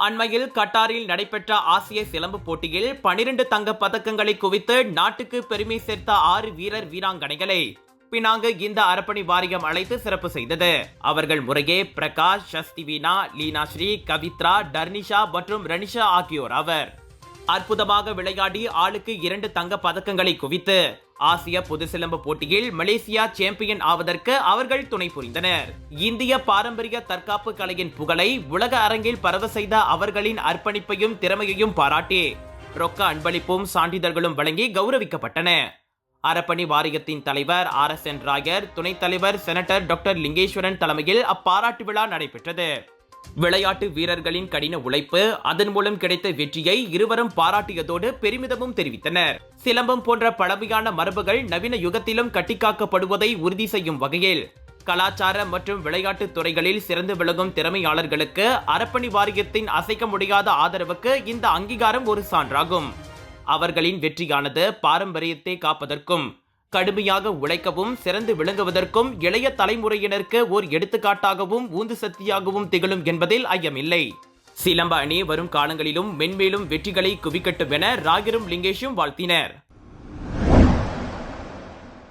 அண்மையில் கட்டாரில் நடைபெற்ற ஆசிய சிலம்பு போட்டியில் 12 தங்க பதக்கங்களை குவித்து நாட்டுக்கு பெருமை சேர்த்த 6 வீரர் வீராங்கனைகளை பினாங்கு இந்த அறப்பணி வாரியம் அழைத்து சிறப்பு செய்தது. அவர்கள் முறையே பிரகாஷ், சஸ்திவீனா, லீனாஸ்ரீ, கவித்ரா, டர்னிஷா மற்றும் ரனிஷா ஆகியோர் ஆவர். அற்புதமாக விளையாடி ஆளுக்கு 2 தங்க பதக்கங்களை குவித்து ஆசிய பொது சிலம்பு போட்டியில் மலேசியா சாம்பியன் ஆவதற்கு அவர்கள் துணை புரிந்தனர். இந்திய பாரம்பரிய தற்காப்பு கலையின் புகழை உலக அரங்கில் பரவ செய்த அவர்களின் அர்ப்பணிப்பையும் திறமையையும் பாராட்டி ரொக்க அன்பளிப்பும் சான்றிதழ்களும் வழங்கி கௌரவிக்கப்பட்டன. அறப்பணி வாரியத்தின் தலைவர் RSN ராயர், துணைத் தலைவர் செனட்டர் டாக்டர் லிங்கேஸ்வரன் தலைமையில் அப்பாராட்டு விழா நடைபெற்றது. விளையாட்டு வீரர்களின் கடின உழைப்பு, அதன் மூலம் கிடைத்த வெற்றியை இருவரும் பாராட்டியதோடு பெருமிதமும் தெரிவித்தனர். சிலம்பம் போன்ற பழமையான மரபுகள் நவீன யுகத்திலும் கட்டிக்காக்கப்படுவதை உறுதி செய்யும் வகையில் கலாச்சார மற்றும் விளையாட்டு துறைகளில் சிறந்து விளங்கும் திறமையாளர்களுக்கு அறப்பணி வாரியத்தின் அசைக்க முடியாத ஆதரவுக்கு இந்த அங்கீகாரம் ஒரு சான்றாகும். அவர்களின் வெற்றியானது பாரம்பரியத்தை காப்பதற்கும் கடுமையாக உழைக்கவும் சிறந்து விளங்குவதற்கும் இளைய தலைமுறையினருக்கு ஓர் எடுத்துக்காட்டாகவும் ஊந்து சக்தியாகவும் திகழும் என்பதில் ஐயமில்லை. சிலம்ப அணி வரும் காலங்களிலும் மென்மேலும் வெற்றிகளை குவிக்கட்டும் என ராயரும் லிங்கேஷும் வாழ்த்தினர்.